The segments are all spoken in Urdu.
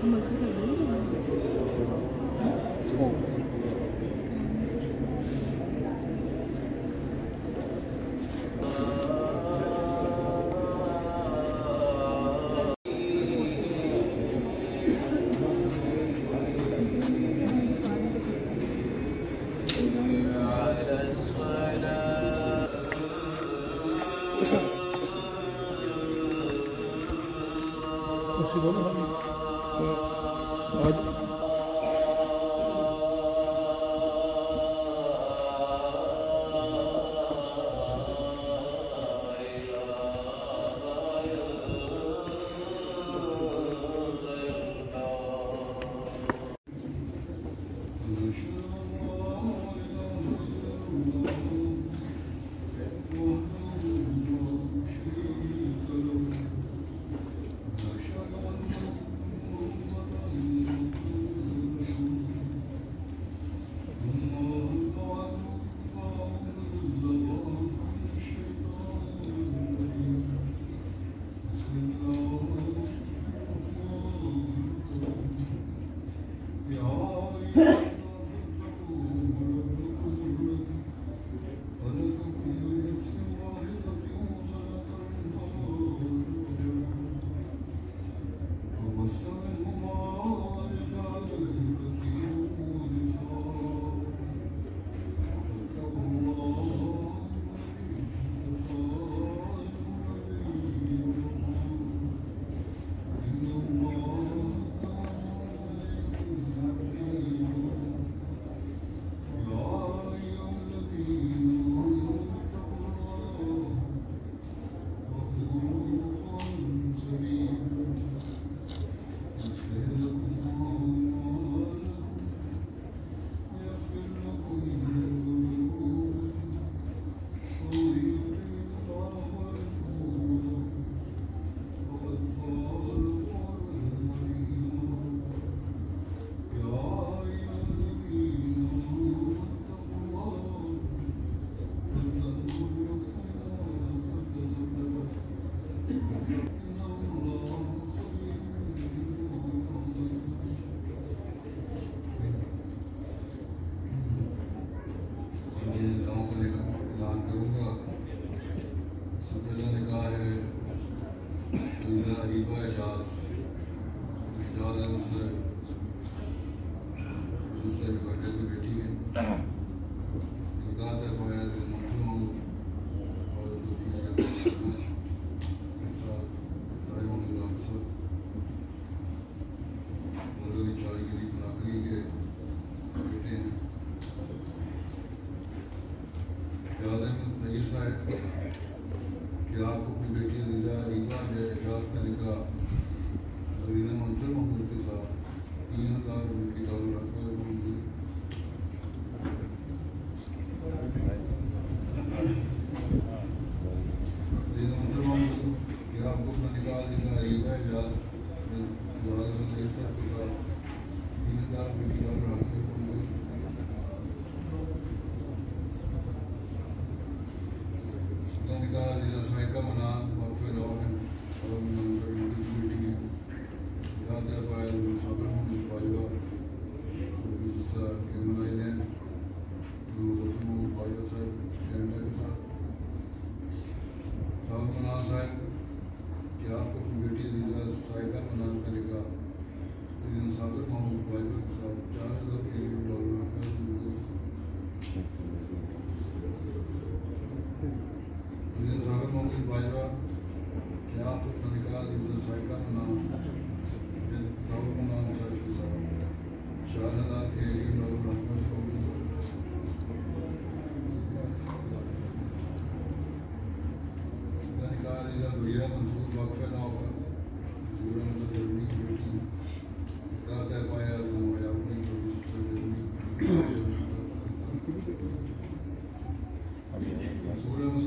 منصور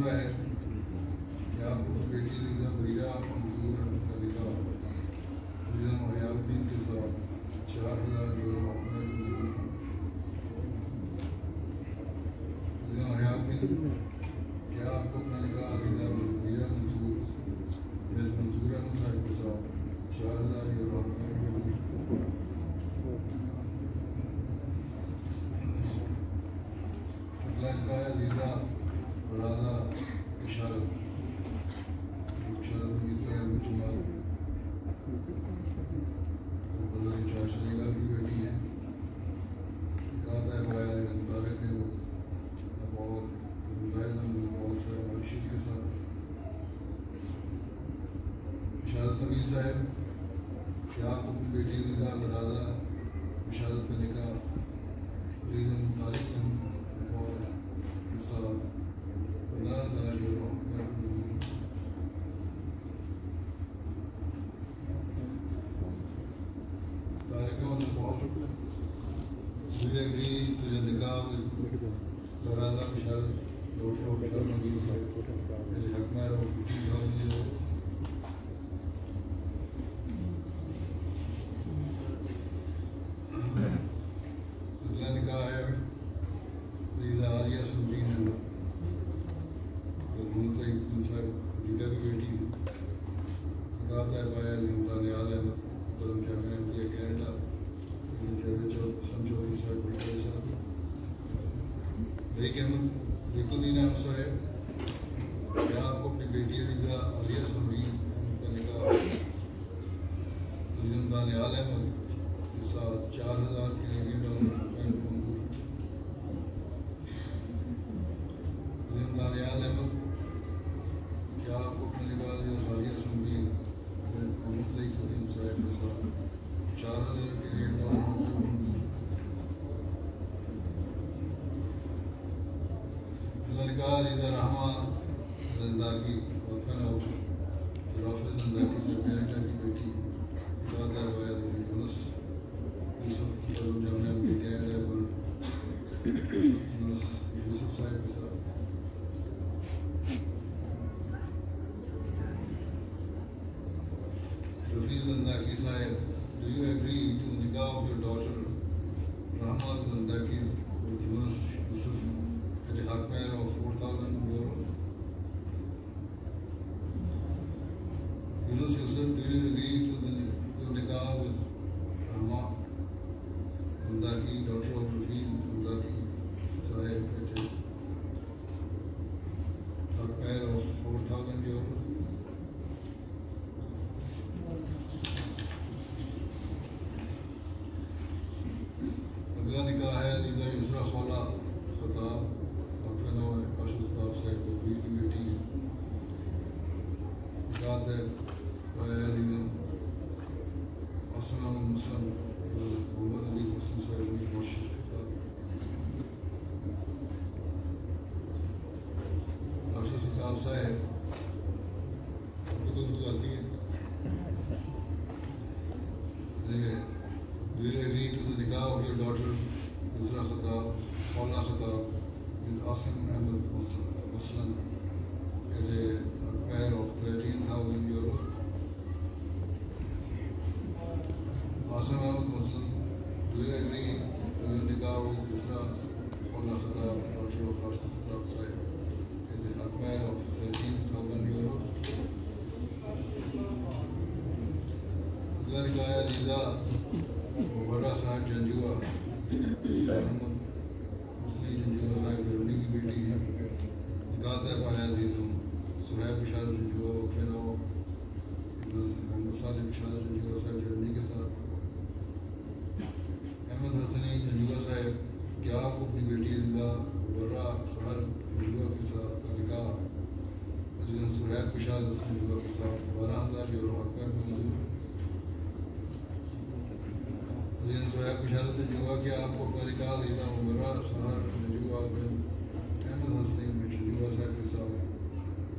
ہے کہ آپ کو بیٹی بریرہ منصور کا نکاح نبی صاحب کیا آپ اپنی بیٹی عزیزہ برادہ بشارت کا نکاح عزیزاً طارق احمد اور حصہ 15,000 یورو طارق احمد پاul do you agree to your nikah with برادہ بشارت daughter of Dr. نبی صاحب and the حکمہ of 15,000 euros اگلا نکاح ہے عزیزہ عالیہ سمرین احمد جو محمد طیب صاحب ریڈا کی بیٹی ہے نکاح طے پایا دانیال احمد قلم جامعہ احمدیہ کینیڈا سن چودھری صاحب ریڈا صاحب لیک احمد لیک الدین احمد صاحب کیا آپ کو اپنی بیٹی عزیزہ عالیہ سمرین احمد کا نکاح عزیزاً دانیال احمد کے ساتھ 4,000 کینیڈین ڈالر منظور عزیزاً دانیال احمد کیا آپ کو اپنے نکاح عزیزہ عالیہ سمرین محمد لیک الدین صاحب کے ساتھ 4,000 کینیڈین ڈالر منظور نکاح عزیزہ رحمہ زنداقی وفن آف رافع زنداقی سے کینیڈا کی بیٹی نکاح طے پایا یونس یوسف قلم جامعہ احمدیہ کینیڈا پر یونس یوسف صاحب کے ساتھ رفیع زنداقی صاحب do you agree to the nikah of your daughter Rahma Zindaki with Yunus Yusuf at a hakmer of 4,000 euros? Yunus Yusuf, do you agree to the nikah with Rahma Zindaki, daughter of Rafi Zindaki Sahib at a hakmer of 4,000 euros? اگلا نکاح ہے عزیزہ یسریٰ خولہ خطاب اپنے نام ارشد خطاب صاحب کبیر کی بیٹی ہے نکاح طے پایا عزیزاً اسلم مسلم محمد علی مسلم صاحب کی کوشش کے ساتھ ارشد خطاب صاحب بالکل آتی ہے Do you agree to the nikah of your daughter Yusra Khattab, Khawla Khattab with Asim Ahmed Muslim at a pair of 13,000 euros? Asim Ahmed Muslim, do you agree to the nikah with Yusra Khawla Khattab, daughter of Rashid Khattab Sahib at a pair of 13,000 euros? اگلا نکاح ہے عزیزہ مبرہ صاحب جنجوہ محمد مسلی جنجوہ صاحب جرمنی کی بیٹی ہے نکاح طے پایا عزیزوں صہیب بشارت جنجوہ وقفِ نو محمد صالح بشارت جنجوہ صاحب جرمنی کے ساتھ احمد حسنی جنجوہ صاحب کیا آپ کو اپنی بیٹی عزیزہ مبرہ سہر جنجوہ کے ساتھ کا نکاح عزیزاً صہیب بشارت جنجوہ کے ساتھ 12,000 یورو حق منظور عزیزاً صہیب بشارت جنجوہ کیا آپ کو اپنا نکاح عزیزہ مبرہ سہر جنجوہ بن احمد حسنی جنجوہ صاحب کے ساتھ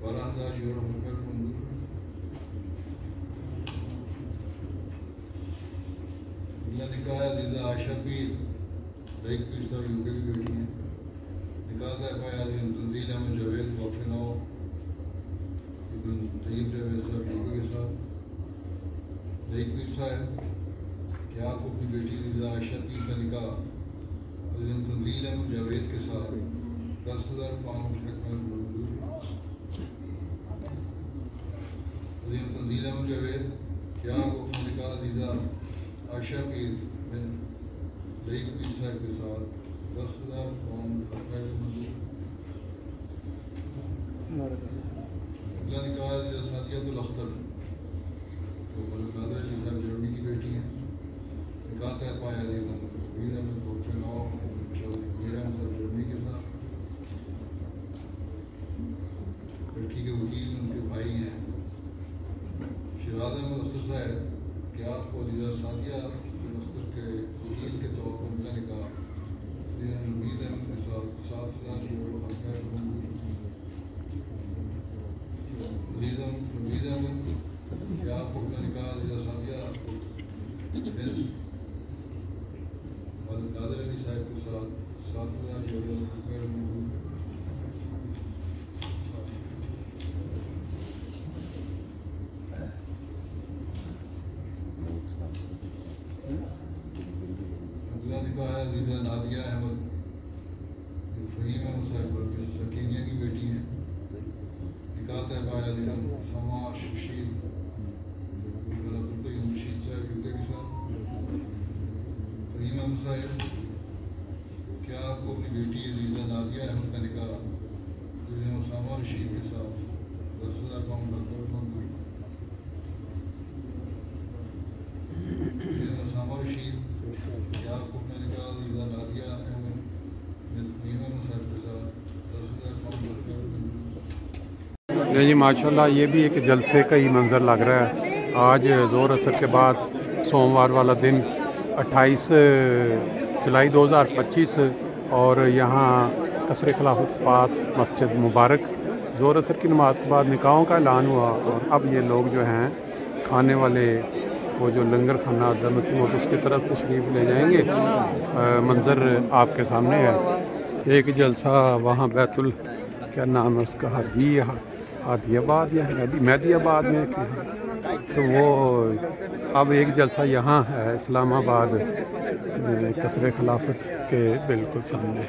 12,000 یورو حق منظور اگلا نکاح عزیزہ عائشہ پیر لیک پیر صاحب یوکے کی بیٹی ہیں نکاح طے پایا عزیزاً تنزیل احمد جاوید وقف نو ابن طیب جاوید صاحب یوکے کے ساتھ لیک پیر صاحب کیا آپ کو اپنی بیٹی عزیزہ عائشہ پیر کا نکاح عزیزاً تنزیل احمد جاوید کے ساتھ 10,000 پاؤنڈ حکمت منظور عزیزاً تنزیل احمد جاوید کیا آپ کو اپنا نکاح عزیزہ عائشہ پیر بن لیک پیر صاحب کے ساتھ 10,000 پاؤنڈ حکمت منظور اگلا نکاح عزیزہ سعدیۃ الاختر جو ملک نادر علی صاحب جرمنی کی بیٹی ہیں نکاح طے پایا عزیزاً ویزا میں وقفِ نو میرا صاحب جرمنی کے ساتھ لڑکی کے وکیل ان کے بھائی ہیں شہزاد احمد اختر صاحب کہ آپ کو عزیزہ سعدیہ اختر کے وکیل کے طور پر ان کا نکاح عزیزہ نویز احمد کے ساتھ 7,000 یورو عزیزہ نویز احمد کہ آپ کو اپنا نکاح عزیزہ سعدیہ بن نادر علی صاحب کے ساتھ 7,000 یورو اگلا نکاح ہے عزیزہ نادیہ احمد جو فہیم احمد صاحب جو سکینیا کی بیٹی ہیں نکاح طے پایا عزیزہ سما رشید رشید صاحب یو کے ساتھ فہیم احمد صاحب کیا آپ کو اپنی بیٹی عزیزہ نادیہ احمد کا نکاح عزیزہ اسامہ رشید کے ساتھ 10,000 پاؤنڈ عزیزہ اسامہ رشید کیا آپ کو اپنا نکاح عزیزہ نادیہ احمد فہیم احمد صاحب کے ساتھ 10,000 پاؤنڈ جی ماشاءاللہ یہ بھی ایک جلسے کا ہی منظر لگ رہا ہے۔ آج زور اثر کے بعد سوموار والا دن 28 جولائی 2025 اور یہاں قصر خلافت پاس مسجد مبارک زور اثر کی نماز کے بعد نکاحوں کا اعلان ہوا اور اب یہ لوگ جو ہیں کھانے والے وہ جو لنگر خانہ حضرت مسیح موعود اس کی طرف تشریف لے جائیں گے۔ منظر آپ کے سامنے ہے۔ ایک جلسہ وہاں بیت کیا نام ہے اس کا ہادی آباد یا مہدی آباد میں تو وہ اب ایک جلسہ یہاں ہے اسلام آباد قصر خلافت کے بالکل سامنے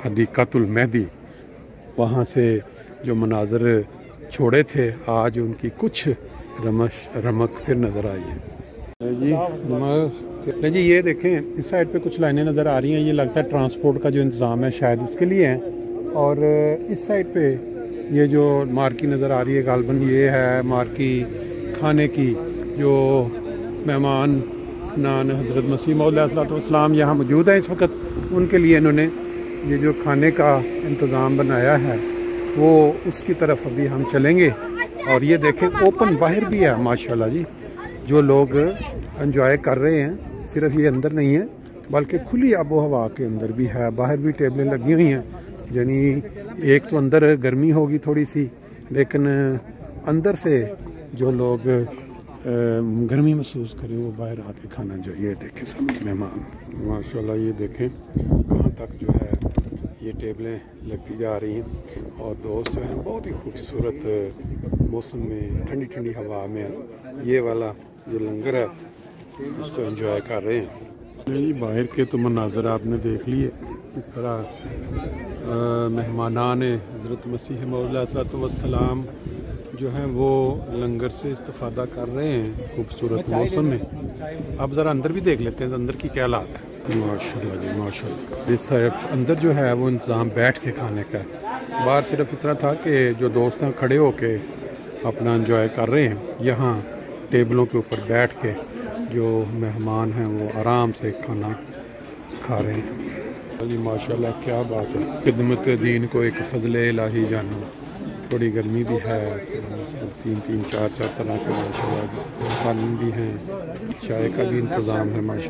حدیقۃ المہدی۔ وہاں سے جو مناظر چھوڑے تھے آج ان کی کچھ رمق پھر نظر آئی ہے جی یہ دیکھیں اس سائڈ پہ کچھ لائنیں نظر آ رہی ہیں، یہ لگتا ہے ٹرانسپورٹ کا جو انتظام ہے شاید اس کے لیے ہیں، اور اس سائڈ پہ یہ جو مارکی نظر آ رہی ہے غالباً یہ ہے مارکی کھانے کی جو مہمان نان حضرت مسیح موعود علیہ الصلوۃ والسلام یہاں موجود ہیں اس وقت، ان کے لیے انہوں نے یہ جو کھانے کا انتظام بنایا ہے وہ اس کی طرف ابھی ہم چلیں گے۔ اور یہ دیکھیں اوپن باہر بھی ہے ماشاءاللہ جی، جو لوگ انجوائے کر رہے ہیں، صرف یہ اندر نہیں ہے بلکہ کھلی آب و ہوا کے اندر بھی ہے، باہر بھی ٹیبلیں لگی ہوئی ہیں، یعنی ایک تو اندر گرمی ہوگی تھوڑی سی لیکن اندر سے جو لوگ گرمی محسوس کریں وہ باہر آ کے کھانا جو یہ دیکھیں سب مہمان ماشاءاللہ یہ دیکھیں کہاں تک جو ہے یہ ٹیبلیں لگتی جا رہی ہیں، اور دوست جو ہیں بہت ہی خوبصورت موسم میں ٹھنڈی ٹھنڈی ہوا میں یہ والا جو لنگر ہے اس کو انجوائے کر رہے ہیں۔ یہ باہر کے تو مناظر آپ نے دیکھ لیے اس طرح مہمانان حضرت مسیح موعود علیہ الصلوۃ والسلام جو ہیں وہ لنگر سے استفادہ کر رہے ہیں خوبصورت موسم میں۔ اب ذرا اندر بھی دیکھ لیتے ہیں اندر کی کیا حالات ہے۔ ماشاءاللہ جی ماشاءاللہ اس طرف اندر جو ہے وہ انتظام بیٹھ کے کھانے کا ہے، باہر صرف اتنا تھا کہ جو دوست ہیں کھڑے ہو کے اپنا انجوائے کر رہے ہیں، یہاں ٹیبلوں کے اوپر بیٹھ کے جو مہمان ہیں وہ آرام سے کھانا کھا رہے ہیں۔ جی ماشاءاللہ کیا بات ہے، خدمت دین کو ایک فضل الہی جانو۔ تھوڑی گرمی بھی ہے، 3-4 طرح کے ماشاءاللہ کھانے بھی ہیں، چائے کا بھی انتظام ہے ماشاءاللہ۔